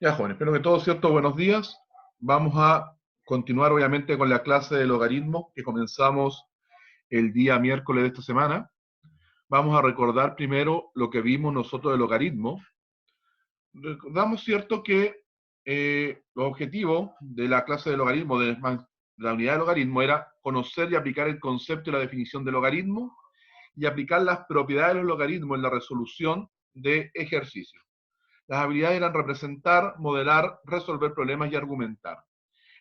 Ya, jóvenes, espero que todo cierto, buenos días. Vamos a continuar, obviamente, con la clase de logaritmos que comenzamos el día miércoles de esta semana. Vamos a recordar primero lo que vimos nosotros de logaritmo. Recordamos, cierto, que los objetivos de la clase de logaritmo, de la unidad de logaritmo, era conocer y aplicar el concepto y la definición de logaritmo y aplicar las propiedades de los logaritmos en la resolución de ejercicios. Las habilidades eran representar, modelar, resolver problemas y argumentar.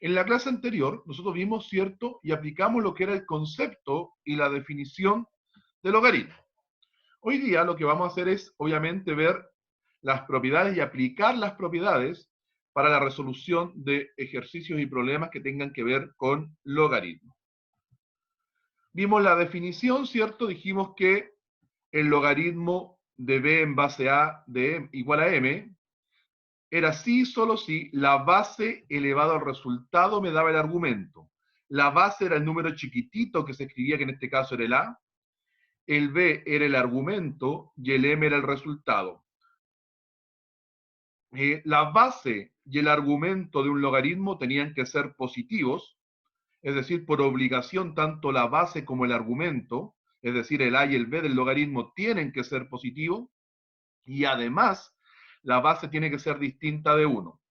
En la clase anterior, nosotros vimos, cierto, y aplicamos lo que era el concepto y la definición de logaritmo. Hoy día lo que vamos a hacer es, obviamente, ver las propiedades y aplicar las propiedades para la resolución de ejercicios y problemas que tengan que ver con logaritmo. Vimos la definición, ¿cierto? Dijimos que el logaritmo de b en base a de m igual a m era si, solo si, la base elevado al resultado me daba el argumento. La base era el número chiquitito que se escribía, que en este caso era el A, el B era el argumento y el M era el resultado. La base y el argumento de un logaritmo tenían que ser positivos, es decir, por obligación tanto la base como el argumento, es decir, el A y el B del logaritmo tienen que ser positivos, y además la base tiene que ser distinta de 1.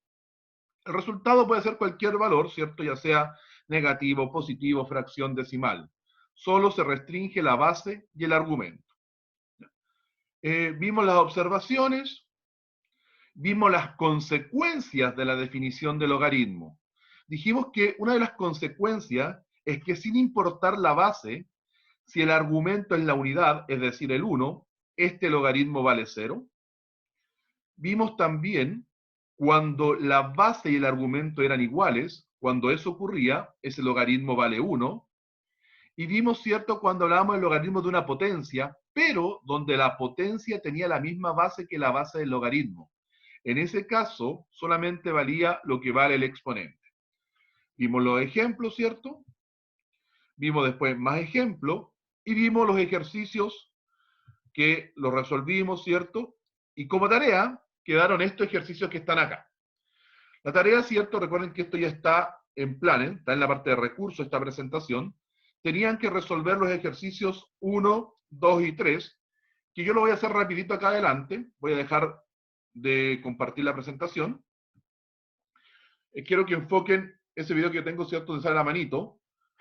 El resultado puede ser cualquier valor, ¿cierto? Ya sea negativo, positivo, fracción decimal. Solo se restringe la base y el argumento. Vimos las observaciones, vimos las consecuencias de la definición de logaritmo. Dijimos que una de las consecuencias es que sin importar la base, si el argumento es la unidad, es decir, el 1, este logaritmo vale 0. Vimos también cuando la base y el argumento eran iguales, cuando eso ocurría, ese logaritmo vale 1. Y vimos, cierto, cuando hablábamos del logaritmo de una potencia, pero donde la potencia tenía la misma base que la base del logaritmo. En ese caso, solamente valía lo que vale el exponente. Vimos los ejemplos, ¿cierto? Vimos después más ejemplos y vimos los ejercicios que los resolvimos, ¿cierto? Y como tarea quedaron estos ejercicios que están acá. La tarea, cierto, recuerden que esto ya está en planes, está en la parte de recursos esta presentación. Tenían que resolver los ejercicios 1, 2 y 3, que yo lo voy a hacer rapidito acá adelante. Voy a dejar de compartir la presentación. Quiero que enfoquen ese video que tengo, cierto, de sale la manito,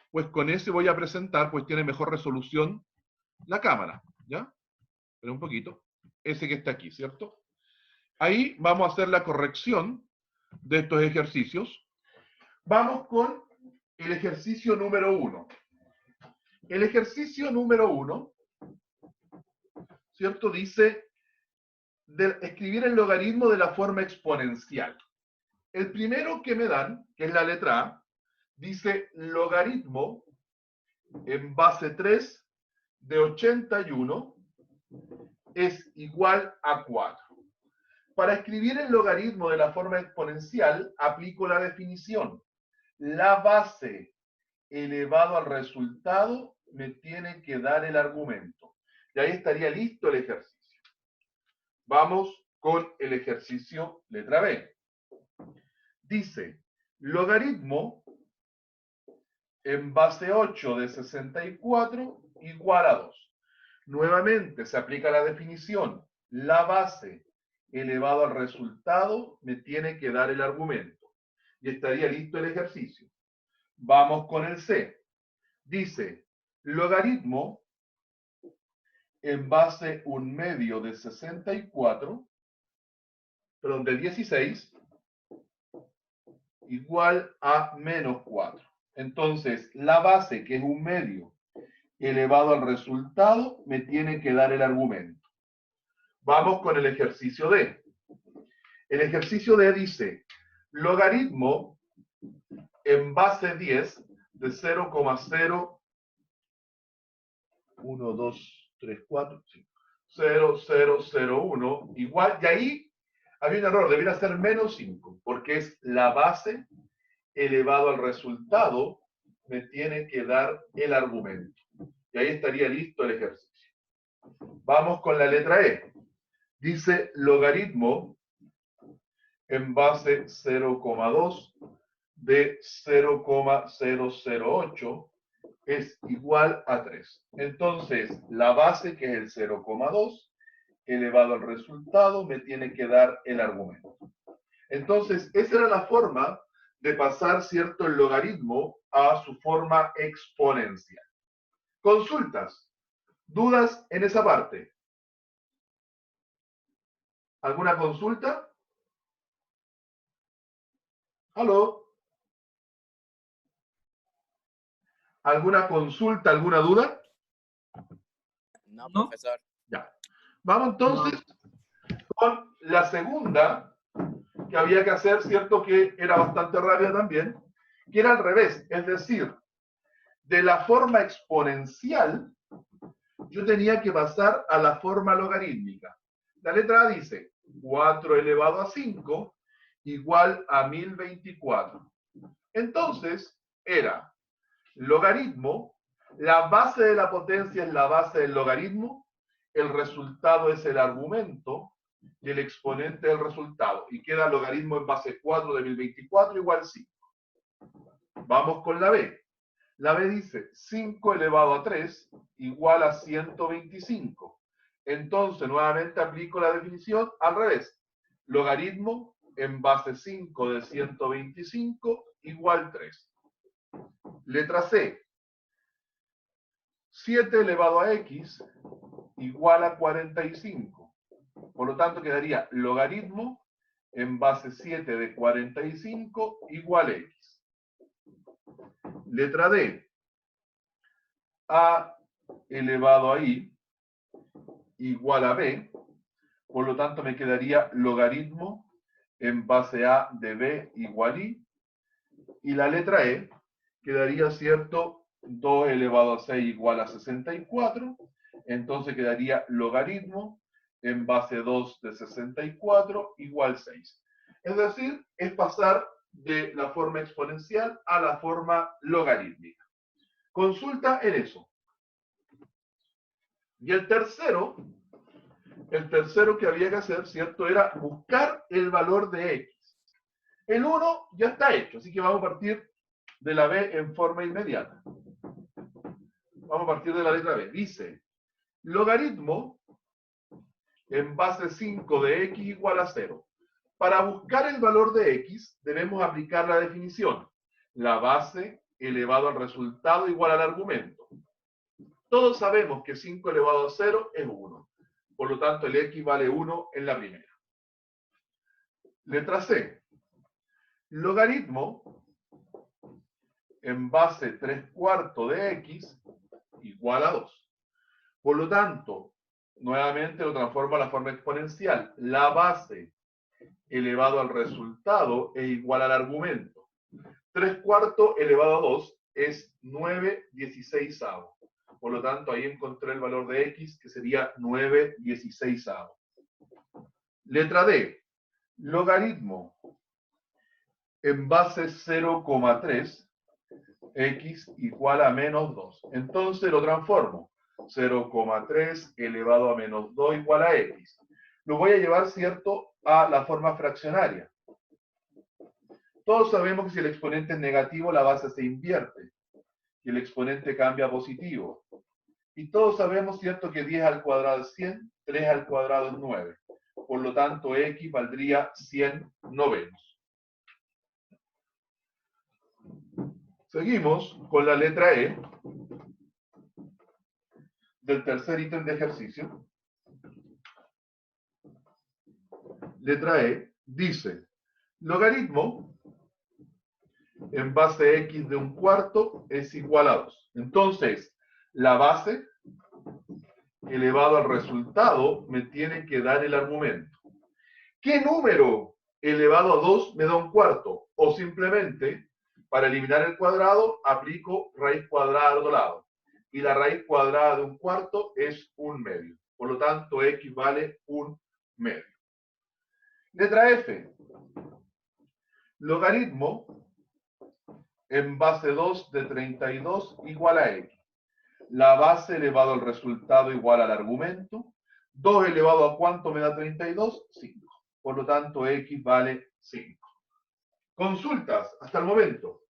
pues con ese voy a presentar, pues tiene mejor resolución la cámara, ¿ya? Pero un poquito. Ese que está aquí, ¿cierto? Ahí vamos a hacer la corrección de estos ejercicios. Vamos con el ejercicio número 1. El ejercicio número 1, ¿cierto? Dice escribir el logaritmo de la forma exponencial. El primero que me dan, que es la letra A, dice logaritmo en base 3 de 81 es igual a 4. Para escribir el logaritmo de la forma exponencial, aplico la definición. La base elevado al resultado me tiene que dar el argumento. Y ahí estaría listo el ejercicio. Vamos con el ejercicio letra B. Dice, logaritmo en base 8 de 64 igual a 2. Nuevamente se aplica la definición. La base elevado al resultado me tiene que dar el argumento. Y estaría listo el ejercicio. Vamos con el C. Dice, logaritmo en base 1/2 de 64, perdón, de 16, igual a menos 4. Entonces, la base, que es 1/2 elevado al resultado, me tiene que dar el argumento. Vamos con el ejercicio D. El ejercicio D dice, logaritmo en base 10 de 0,0, 1, 2, 3, 4, 5, 0, 0, 0, 1, igual, y ahí había un error, debería ser menos 5, porque es la base elevado al resultado, me tiene que dar el argumento. Y ahí estaría listo el ejercicio. Vamos con la letra E. Dice logaritmo en base 0,2 de 0,008 es igual a 3. Entonces, la base, que es el 0,2, elevado al resultado, me tiene que dar el argumento. Entonces, esa era la forma de pasar, ¿cierto?, el logaritmo a su forma exponencial. Consultas, dudas en esa parte. ¿Alguna consulta? ¿Aló? ¿Alguna consulta, alguna duda? No, profesor. Ya. Vamos entonces con la segunda que había que hacer, ¿cierto? Que era bastante rápida también, que era al revés. Es decir, de la forma exponencial, yo tenía que pasar a la forma logarítmica. La letra A dice 4 elevado a 5 igual a 1024. Entonces, era logaritmo, la base de la potencia es la base del logaritmo, el resultado es el argumento y el exponente del resultado. Y queda logaritmo en base 4 de 1024 igual 5. Vamos con la B. La B dice 5 elevado a 3 igual a 125. Entonces, nuevamente aplico la definición al revés. Logaritmo en base 5 de 125 igual 3. Letra C. 7 elevado a x igual a 45. Por lo tanto, quedaría logaritmo en base 7 de 45 igual a x. Letra D. A elevado a i igual a b. Por lo tanto, me quedaría logaritmo en base a de b igual a i. Y la letra E quedaría, ¿cierto? 2 elevado a 6 igual a 64. Entonces quedaría logaritmo en base 2 de 64 igual 6. Es decir, es pasar de la forma exponencial a la forma logarítmica. Consulta en eso. Y el tercero que había que hacer, ¿cierto? Era buscar el valor de x. El 1 ya está hecho, así que vamos a partir de la B en forma inmediata. Vamos a partir de la letra B. Dice, logaritmo en base 5 de x igual a 0. Para buscar el valor de x, debemos aplicar la definición. La base elevado al resultado igual al argumento. Todos sabemos que 5 elevado a 0 es 1. Por lo tanto, el x vale 1 en la primera. Letra C. Logaritmo en base 3/4 de x igual a 2. Por lo tanto, nuevamente lo transformo a la forma exponencial. La base elevado al resultado es igual al argumento. 3/4 elevado a 2 es 9/16. Por lo tanto, ahí encontré el valor de x, que sería 9/16. Letra D. Logaritmo en base 0,3 x igual a menos 2. Entonces lo transformo. 0,3 elevado a menos 2 igual a x. Lo voy a llevar, ¿cierto?, a la forma fraccionaria. Todos sabemos que si el exponente es negativo, la base se invierte. Y el exponente cambia a positivo. Y todos sabemos, ¿cierto?, que 10 al cuadrado es 100, 3 al cuadrado es 9. Por lo tanto, x valdría 100 novenos. Seguimos con la letra E del tercer ítem de ejercicio. Letra E dice, logaritmo en base x de 1/4 es igual a 2. Entonces, la base elevado al resultado me tiene que dar el argumento. ¿Qué número elevado a 2 me da 1/4? O simplemente, para eliminar el cuadrado, aplico raíz cuadrada al otro lado. Y la raíz cuadrada de 1/4 es 1/2. Por lo tanto, x vale 1/2. Letra F. Logaritmo en base 2 de 32 igual a x. La base elevado al resultado igual al argumento. 2 elevado a ¿cuánto me da 32? 5. por lo tanto x vale 5. Consultas hasta el momento.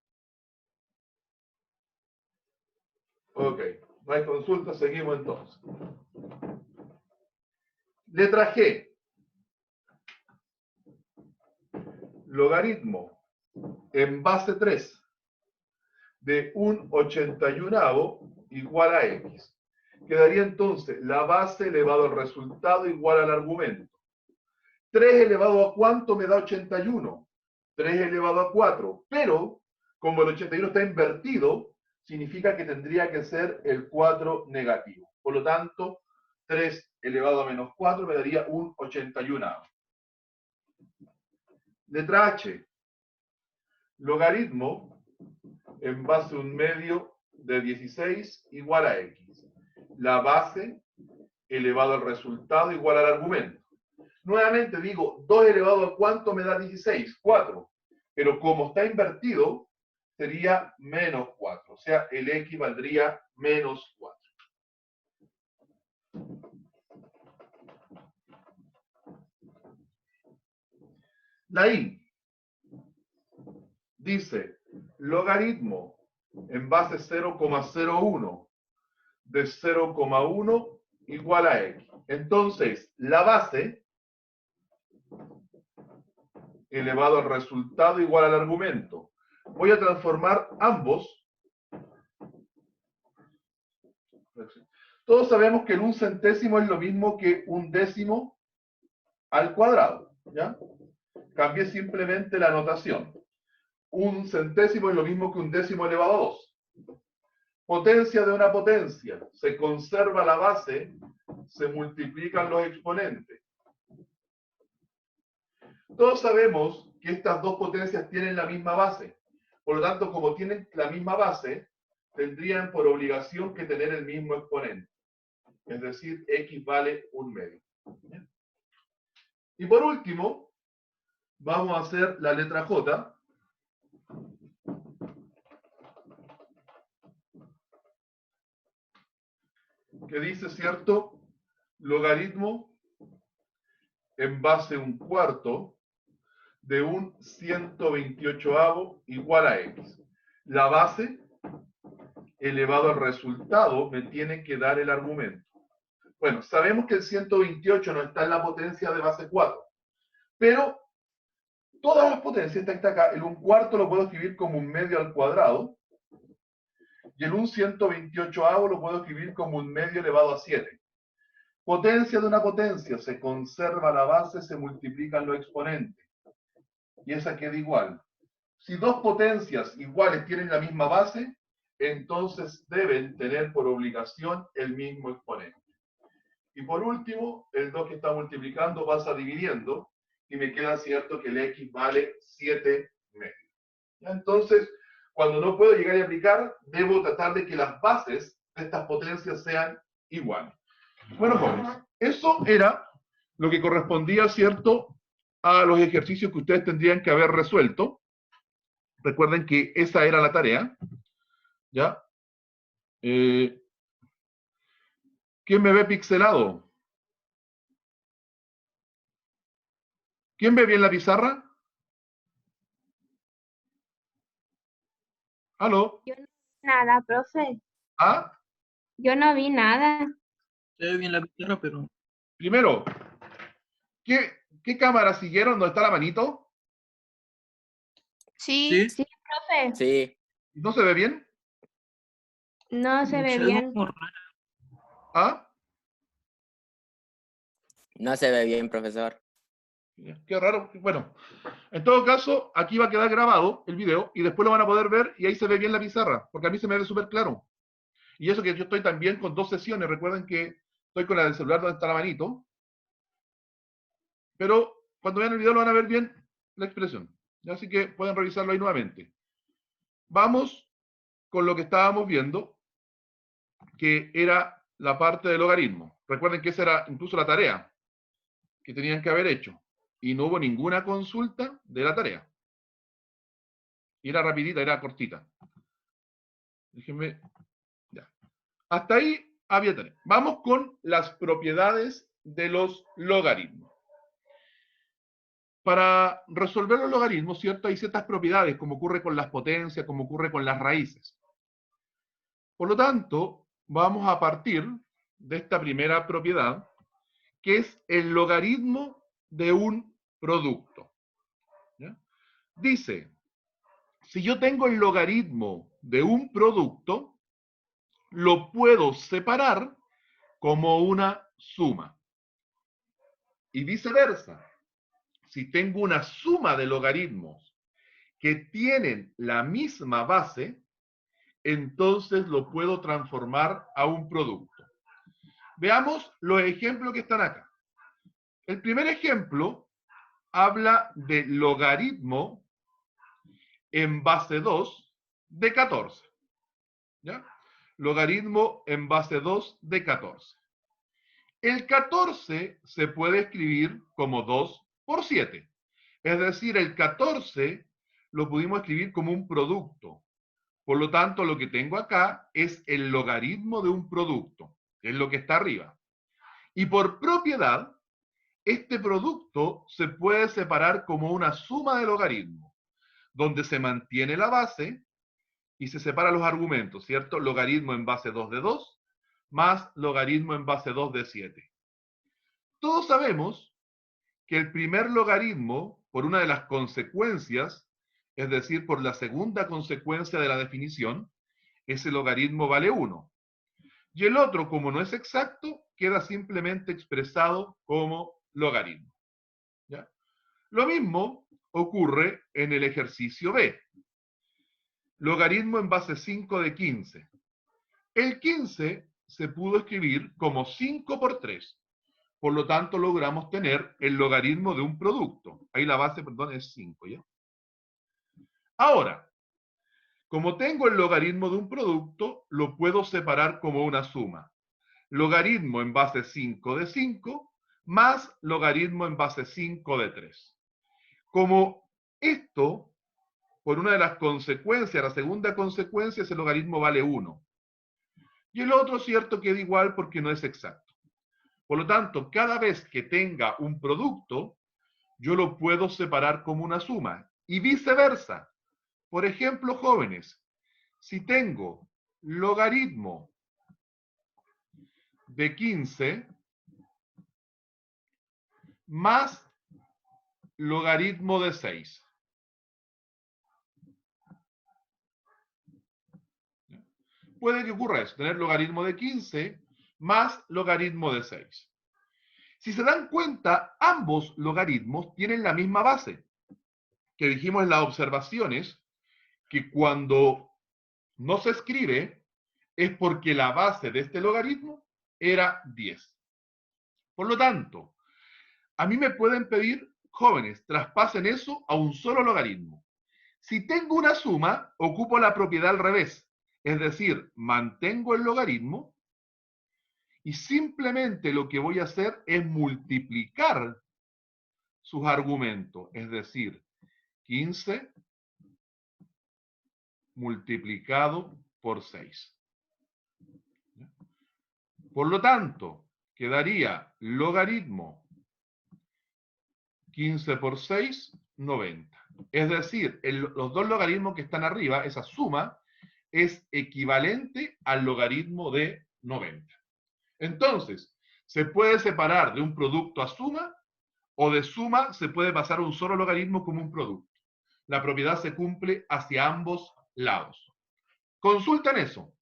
Ok, no hay consultas, seguimos entonces. Letra G. Logaritmo en base 3 de un 81avo igual a x. Quedaría entonces la base elevado al resultado igual al argumento. 3 elevado a ¿cuánto me da 81? 3 elevado a 4. Pero, como el 81 está invertido, significa que tendría que ser el 4 negativo. Por lo tanto, 3 elevado a menos 4 me daría un 81avo. Letra H. Logaritmo en base a un medio de 16 igual a x. La base elevado al resultado igual al argumento. Nuevamente digo, 2 elevado a ¿cuánto me da 16? 4. Pero como está invertido, sería menos 4. O sea, el x valdría menos 4. La I dice logaritmo en base 0,01 de 0,1 igual a x. Entonces, la base elevado al resultado igual al argumento. Voy a transformar ambos. Todos sabemos que el 1 centésimo es lo mismo que un décimo al cuadrado, ¿ya? Cambié simplemente la notación. 1 centésimo es lo mismo que un décimo elevado a 2. Potencia de una potencia. Se conserva la base, se multiplican los exponentes. Todos sabemos que estas dos potencias tienen la misma base. Por lo tanto, como tienen la misma base, tendrían por obligación que tener el mismo exponente. Es decir, x vale 1 medio. Y por último, vamos a hacer la letra J. Que dice, ¿cierto? Logaritmo en base a un cuarto de un 128avo igual a x. La base elevado al resultado me tiene que dar el argumento. Bueno, sabemos que el 128 no está en la potencia de base 4, pero todas las potencias, está acá, el 1/4 lo puedo escribir como 1 medio al cuadrado, y el 128avo lo puedo escribir como 1 medio elevado a 7. Potencia de una potencia, se conserva la base, se multiplican los exponentes. Y esa queda igual. Si dos potencias iguales tienen la misma base, entonces deben tener por obligación el mismo exponente. Y por último, el 2 que está multiplicando pasa dividiendo, y me queda cierto que el x vale 7 medios. ¿Ya? Entonces, cuando no puedo llegar a aplicar, debo tratar de que las bases de estas potencias sean iguales. Bueno, jóvenes, eso era lo que correspondía, ¿cierto?, a los ejercicios que ustedes tendrían que haber resuelto. Recuerden que esa era la tarea. ¿Ya? ¿Quién me ve pixelado? ¿Quién ve bien la pizarra? ¿Aló? Yo no vi nada, profe. ¿Ah? Yo no vi nada. Se ve bien la pizarra, pero Primero, ¿qué cámara siguieron? ¿Dónde está la manito? sí, Sí, profe. Sí. ¿No se ve bien? No se ve ve bien. como raro. ¿Ah? No se ve bien, profesor. Qué raro. Bueno, en todo caso, aquí va a quedar grabado el video y después lo van a poder ver y ahí se ve bien la pizarra, porque a mí se me ve súper claro. Y eso que yo estoy también con 2 sesiones. Recuerden que estoy con la del celular donde está la manito. Pero cuando vean el video lo van a ver bien la expresión. Así que pueden revisarlo ahí nuevamente. Vamos con lo que estábamos viendo, que era la parte del logaritmo. Recuerden que esa era incluso la tarea que tenían que haber hecho. Y no hubo ninguna consulta de la tarea. Y era rapidita, era cortita. Déjenme. Ya. Hasta ahí había tarea. Vamos con las propiedades de los logaritmos. para resolver los logaritmos, ¿cierto? Hay ciertas propiedades, como ocurre con las potencias, como ocurre con las raíces. Por lo tanto, vamos a partir de esta primera propiedad, que es el logaritmo de un producto. ¿Ya? Dice, si yo tengo el logaritmo de un producto, lo puedo separar como una suma. Y viceversa. Si tengo una suma de logaritmos que tienen la misma base, entonces lo puedo transformar a un producto. Veamos los ejemplos que están acá. El primer ejemplo habla de logaritmo en base 2 de 14. ¿Ya? Logaritmo en base 2 de 14. El 14 se puede escribir como 2 por 7. Es decir, el 14 lo pudimos escribir como un producto. Por lo tanto, lo que tengo acá es el logaritmo de un producto, que es lo que está arriba. Y por propiedad, este producto se puede separar como una suma de logaritmos, donde se mantiene la base y se separan los argumentos, ¿cierto? Logaritmo en base 2 de 2 más logaritmo en base 2 de 7. Todos sabemos que el primer logaritmo, por una de las consecuencias, es decir, por la segunda consecuencia de la definición, ese logaritmo vale 1. Y el otro, como no es exacto, queda simplemente expresado como logaritmo. ¿Ya? Lo mismo ocurre en el ejercicio B. Logaritmo en base 5 de 15. El 15 se pudo escribir como 5 por 3. Por lo tanto, logramos tener el logaritmo de un producto. Ahí la base, perdón, es 5, ¿ya? Ahora, como tengo el logaritmo de un producto, lo puedo separar como una suma. Logaritmo en base 5 de 5 más logaritmo en base 5 de 3. Como esto, por una de las consecuencias, la segunda consecuencia, ese logaritmo vale 1. Y el otro, cierto, queda igual porque no es exacto. Por lo tanto, cada vez que tenga un producto, yo lo puedo separar como una suma. Y viceversa. Por ejemplo, jóvenes, si tengo logaritmo de 15 más logaritmo de 6. Puede que ocurra eso, tener logaritmo de 15 más logaritmo de 6. Si se dan cuenta, ambos logaritmos tienen la misma base, que dijimos en las observaciones, que cuando no se escribe es porque la base de este logaritmo era 10. Por lo tanto, a mí me pueden pedir, jóvenes, traspasen eso a un solo logaritmo. Si tengo una suma, ocupo la propiedad al revés, es decir, mantengo el logaritmo y simplemente lo que voy a hacer es multiplicar sus argumentos, es decir, 15 multiplicado por 6. Por lo tanto, quedaría logaritmo 15 por 6, 90. Es decir, los dos logaritmos que están arriba, esa suma, es equivalente al logaritmo de 90. Entonces, se puede separar de un producto a suma, o de suma se puede pasar a un solo logaritmo como un producto. La propiedad se cumple hacia ambos lados. ¿Consultan eso?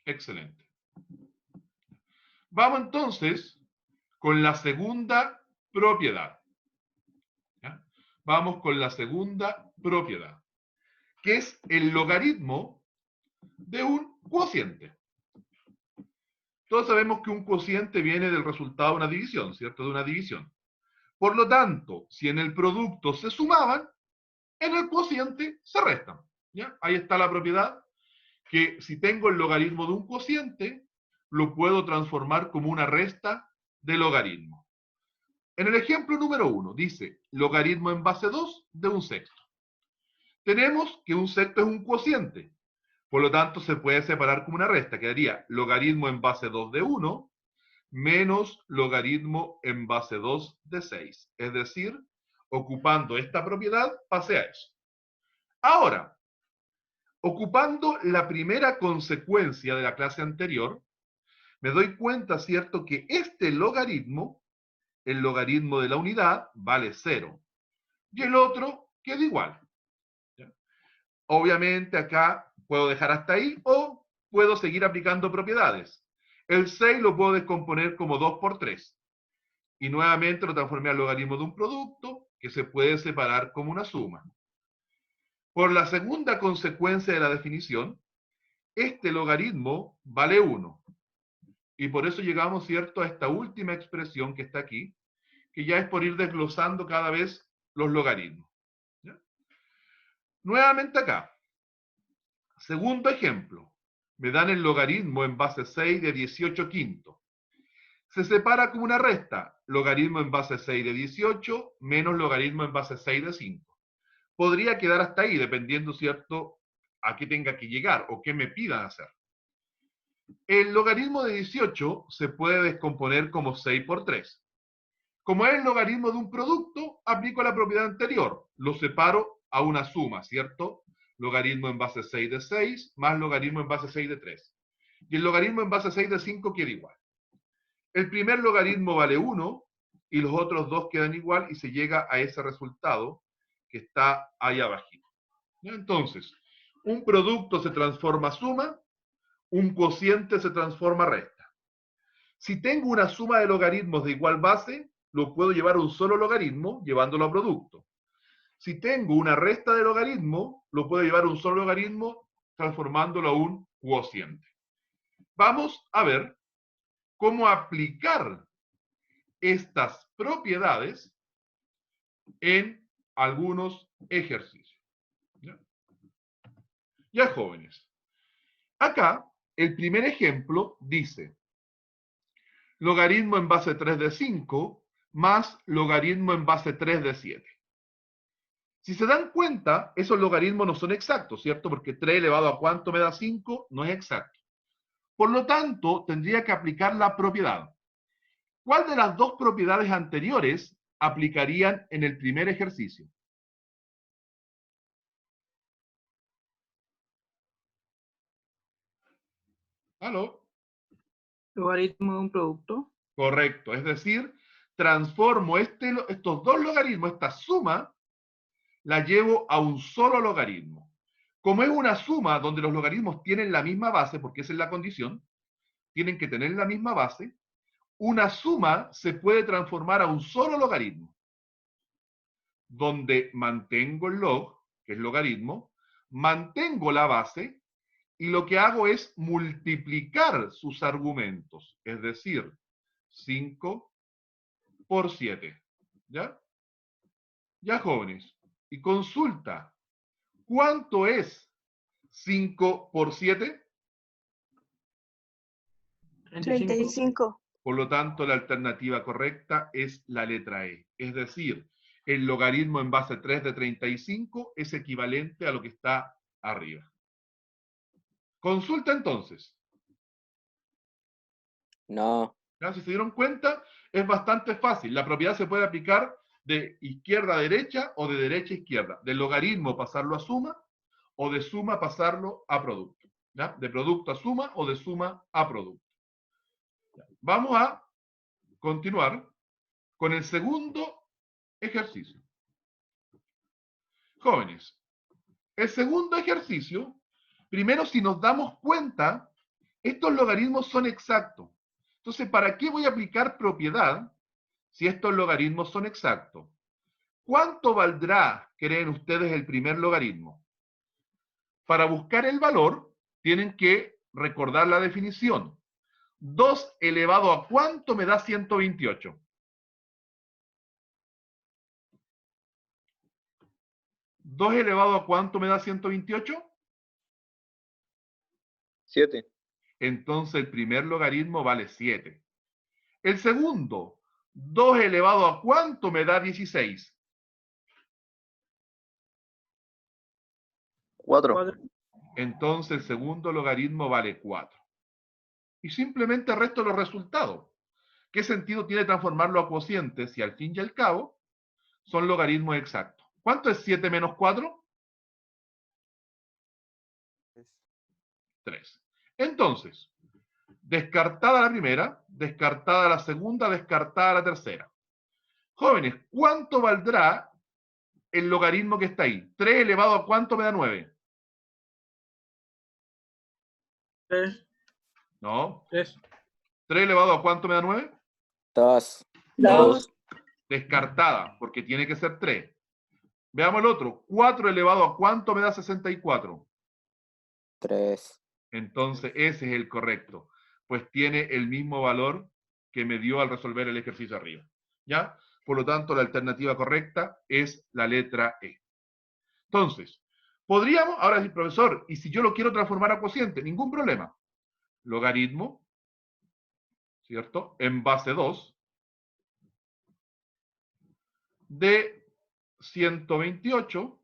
Excelente. Vamos entonces con la segunda propiedad. ¿Ya? Vamos con la segunda propiedad, que es el logaritmo de un cociente. Todos sabemos que un cociente viene del resultado de una división, ¿cierto? De una división. Por lo tanto, si en el producto se sumaban, en el cociente se restan. ¿Ya? Ahí está la propiedad, que si tengo el logaritmo de un cociente, lo puedo transformar como una resta de logaritmo. En el ejemplo número 1 dice logaritmo en base 2 de un sexto. Tenemos que un sexto es un cociente, por lo tanto se puede separar como una resta. Quedaría logaritmo en base 2 de 1 menos logaritmo en base 2 de 6. Es decir, ocupando esta propiedad, pasé a eso. Ahora, ocupando la primera consecuencia de la clase anterior, me doy cuenta, ¿cierto?, que este logaritmo, el logaritmo de la unidad, vale 0. Y el otro queda igual. ¿Ya? Obviamente acá puedo dejar hasta ahí o puedo seguir aplicando propiedades. El 6 lo puedo descomponer como 2 por 3. Y nuevamente lo transformé al logaritmo de un producto que se puede separar como una suma. Por la segunda consecuencia de la definición, este logaritmo vale 1. Y por eso llegamos, ¿cierto?, a esta última expresión que está aquí, que ya es por ir desglosando cada vez los logaritmos. ¿Ya? Nuevamente acá. Segundo ejemplo. Me dan el logaritmo en base 6 de 18 quinto. Se separa como una resta. Logaritmo en base 6 de 18 menos logaritmo en base 6 de 5. Podría quedar hasta ahí, dependiendo, ¿cierto?, a qué tenga que llegar o qué me pidan hacer. El logaritmo de 18 se puede descomponer como 6 por 3. Como es el logaritmo de un producto, aplico la propiedad anterior. Lo separo a una suma, ¿cierto? Logaritmo en base 6 de 6 más logaritmo en base 6 de 3. Y el logaritmo en base 6 de 5 queda igual. El primer logaritmo vale 1 y los otros dos quedan igual y se llega a ese resultado que está ahí abajito. Entonces, un producto se transforma a suma, un cociente se transforma a resta. Si tengo una suma de logaritmos de igual base, lo puedo llevar a un solo logaritmo llevándolo a producto. Si tengo una resta de logaritmo, lo puedo llevar a un solo logaritmo transformándolo a un cociente. Vamos a ver cómo aplicar estas propiedades en algunos ejercicios. Ya, jóvenes. Acá, el primer ejemplo dice logaritmo en base 3 de 5 más logaritmo en base 3 de 7. Si se dan cuenta, esos logaritmos no son exactos, ¿cierto? Porque 3 elevado a cuánto me da 5 no es exacto. Por lo tanto, tendría que aplicar la propiedad. ¿Cuál de las dos propiedades anteriores aplicarían en el primer ejercicio? ¿Aló? Logaritmo de un producto. Correcto, es decir, transformo estos dos logaritmos, esta suma, la llevo a un solo logaritmo. Como es una suma donde los logaritmos tienen la misma base, porque esa es la condición, tienen que tener la misma base, una suma se puede transformar a un solo logaritmo, donde mantengo el log, que es logaritmo, mantengo la base, y lo que hago es multiplicar sus argumentos, es decir, 5 por 7. ¿Ya? Ya, jóvenes. Y consulta, ¿cuánto es 5 por 7? 35. Por lo tanto, la alternativa correcta es la letra E. Es decir, el logaritmo en base 3 de 35 es equivalente a lo que está arriba. Consulta entonces. No. ¿Ya? Si se dieron cuenta, es bastante fácil. La propiedad se puede aplicar de izquierda a derecha o de derecha a izquierda. Del logaritmo pasarlo a suma o de suma pasarlo a producto. ¿Ya? De producto a suma o de suma a producto. ¿Ya? Vamos a continuar con el segundo ejercicio. Jóvenes, el segundo ejercicio, primero si nos damos cuenta, estos logaritmos son exactos. Entonces, ¿para qué voy a aplicar propiedad si estos logaritmos son exactos? ¿Cuánto valdrá, creen ustedes, el primer logaritmo? Para buscar el valor, tienen que recordar la definición. 2 elevado a ¿cuánto me da 128? 2 elevado a ¿cuánto me da 128? 7. Entonces el primer logaritmo vale 7. El segundo, 2 elevado a ¿cuánto me da 16? 4. Entonces el segundo logaritmo vale 4. Y simplemente resto los resultados. ¿Qué sentido tiene transformarlo a cocientes si al fin y al cabo son logaritmos exactos? ¿Cuánto es 7 menos 4? 3. Entonces, descartada la primera, descartada la segunda, descartada la tercera. Jóvenes, ¿cuánto valdrá el logaritmo que está ahí? 3 elevado a ¿cuánto me da 9? 3. No. 3. 3 elevado a ¿cuánto me da 9? 2. 2. Descartada, porque tiene que ser 3. Veamos el otro. 4 elevado a ¿cuánto me da 64? 3. Entonces, ese es el correcto, pues tiene el mismo valor que me dio al resolver el ejercicio arriba. ¿Ya? Por lo tanto, la alternativa correcta es la letra E. Entonces, podríamos, ahora decir, profesor, y si yo lo quiero transformar a cociente, ningún problema. Logaritmo, ¿cierto? En base 2 de 128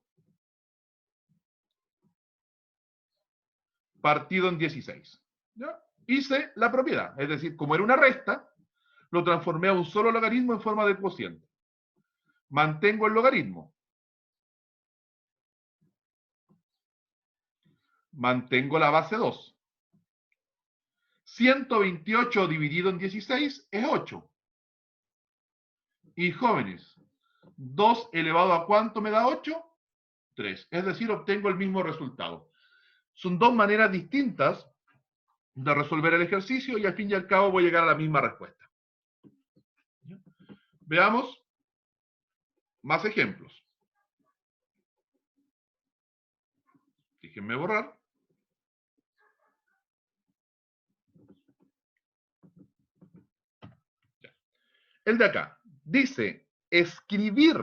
partido en 16. ¿Ya? Hice la propiedad, es decir, como era una resta, lo transformé a un solo logaritmo en forma de cociente. Mantengo el logaritmo. Mantengo la base 2. 128 dividido en 16 es 8. Y jóvenes, 2 elevado a ¿cuánto me da 8? 3. Es decir, obtengo el mismo resultado. Son dos maneras distintas de resolver el ejercicio y al fin y al cabo voy a llegar a la misma respuesta. Veamos más ejemplos. Déjenme borrar. El de acá dice escribir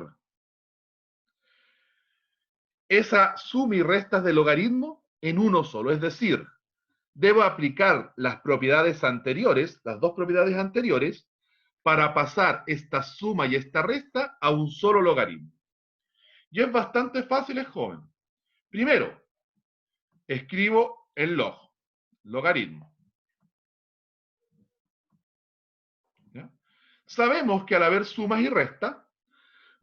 esa suma y restas de logaritmo en uno solo. Es decir, debo aplicar las propiedades anteriores, las dos propiedades anteriores, para pasar esta suma y esta resta a un solo logaritmo. Y es bastante fácil, es joven. Primero, escribo el log, logaritmo. ¿Ya? Sabemos que al haber sumas y restas,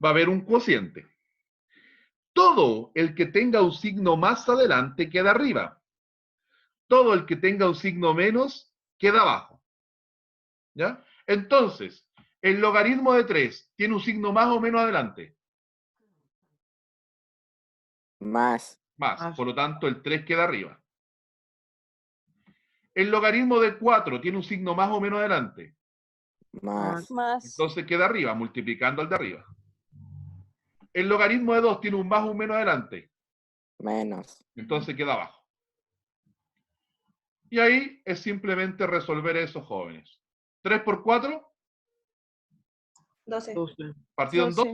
va a haber un cociente. Todo el que tenga un signo más adelante queda arriba. Todo el que tenga un signo menos queda abajo. ¿Ya? Entonces, el logaritmo de 3 tiene un signo más o menos adelante. Más. Más. Por lo tanto, el 3 queda arriba. El logaritmo de 4 tiene un signo más o menos adelante. Más. Entonces queda arriba, multiplicando al de arriba. El logaritmo de 2 tiene un más o menos adelante. Menos. Entonces queda abajo. Y ahí es simplemente resolver eso, jóvenes. 3 por 4. 12. Partido en 2.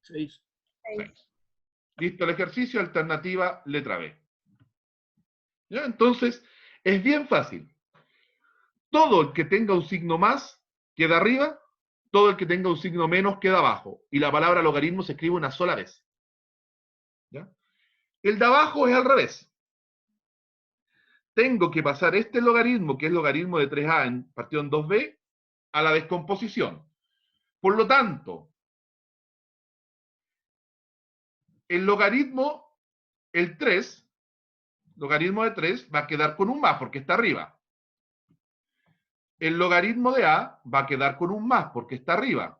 6. 6. Listo el ejercicio, alternativa letra B. ¿Ya? Entonces, es bien fácil. Todo el que tenga un signo más queda arriba, todo el que tenga un signo menos queda abajo. Y la palabra logaritmo se escribe una sola vez. ¿Ya? El de abajo es al revés. Tengo que pasar este logaritmo, que es logaritmo de 3a en partido en 2b, a la descomposición. Por lo tanto, el logaritmo, el 3, logaritmo de 3, va a quedar con un más porque está arriba. El logaritmo de a va a quedar con un más porque está arriba.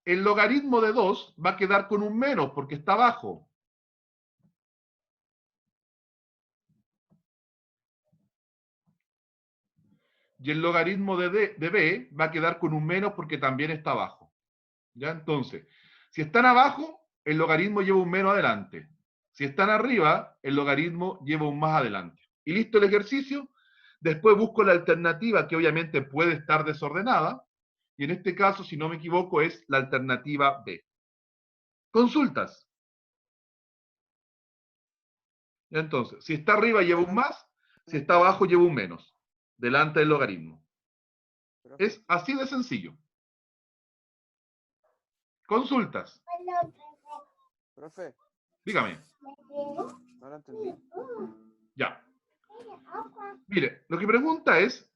El logaritmo de 2 va a quedar con un menos porque está abajo. Y el logaritmo de b va a quedar con un menos porque también está abajo. ¿Ya? Entonces, si están abajo, el logaritmo lleva un menos adelante. Si están arriba, el logaritmo lleva un más adelante. Y listo el ejercicio. Después busco la alternativa que obviamente puede estar desordenada. Y en este caso, si no me equivoco, es la alternativa B. Consultas. Entonces, si está arriba lleva un más, si está abajo lleva un menos, delante del logaritmo. Es así de sencillo. Consultas. Profe, Dígame. no lo entendí. Ya. Mire, lo que pregunta es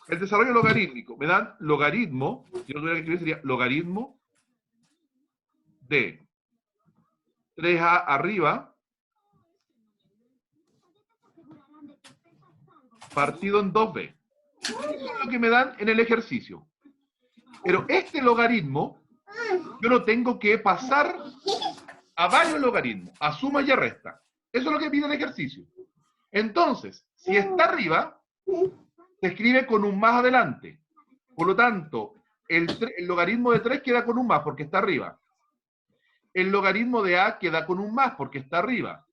el desarrollo logarítmico. Me dan logaritmo, yo lo tuviera que escribir sería logaritmo de 3a arriba partido en 2b. Eso es lo que me dan en el ejercicio. Pero este logaritmo yo lo tengo que pasar a varios logaritmos, a suma y a resta. Eso es lo que pide el ejercicio. Entonces, si está arriba, se escribe con un más adelante. Por lo tanto, el logaritmo de 3 queda con un más porque está arriba. El logaritmo de a queda con un más porque está arriba.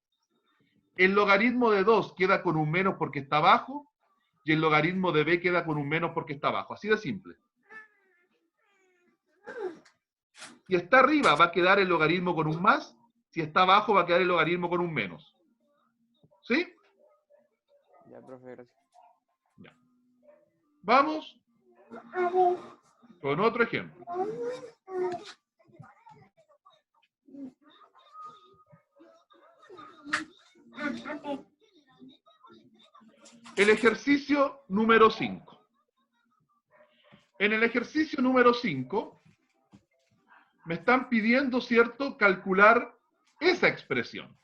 El logaritmo de 2 queda con un menos porque está abajo. Y el logaritmo de b queda con un menos porque está abajo. Así de simple. Si está arriba va a quedar el logaritmo con un más. Si está abajo va a quedar el logaritmo con un menos. ¿Sí? Ya, profe, gracias. Ya. Vamos con otro ejemplo. El ejercicio número 5. En el ejercicio número 5 me están pidiendo, ¿cierto?, calcular esa expresión.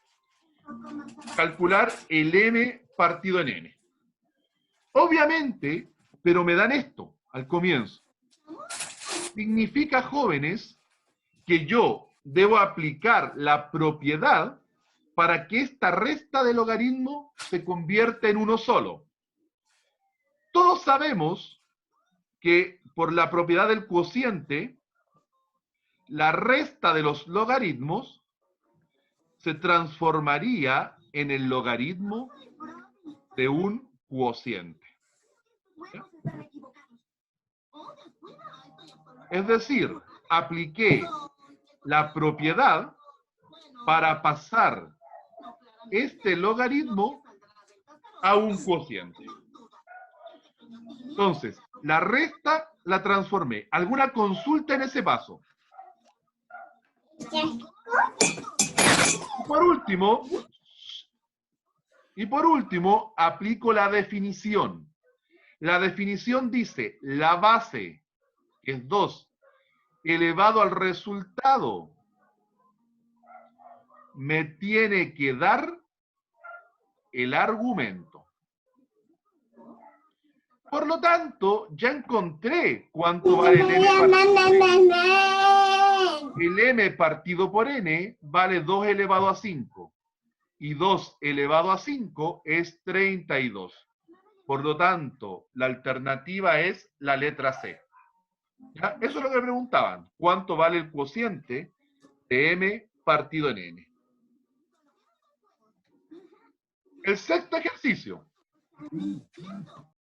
Calcular el m partido en n. Obviamente, pero me dan esto al comienzo. Significa, jóvenes, que yo debo aplicar la propiedad para que esta resta de logaritmo se convierta en uno solo. Todos sabemos que por la propiedad del cociente, la resta de los logaritmos se transformaría en el logaritmo de un cociente. ¿Ya? Es decir, apliqué la propiedad para pasar este logaritmo a un cociente. Entonces, la resta la transformé. ¿Alguna consulta en ese paso? Y por último, aplico la definición. La definición dice, la base, que es 2, elevado al resultado, me tiene que dar el argumento. Por lo tanto, ya encontré cuánto vale el m partido. El m partido por n vale 2 elevado a 5. Y 2 elevado a 5 es 32. Por lo tanto, la alternativa es la letra C. ¿Ya? Eso es lo que me preguntaban. ¿Cuánto vale el cociente de m partido en n? El sexto ejercicio.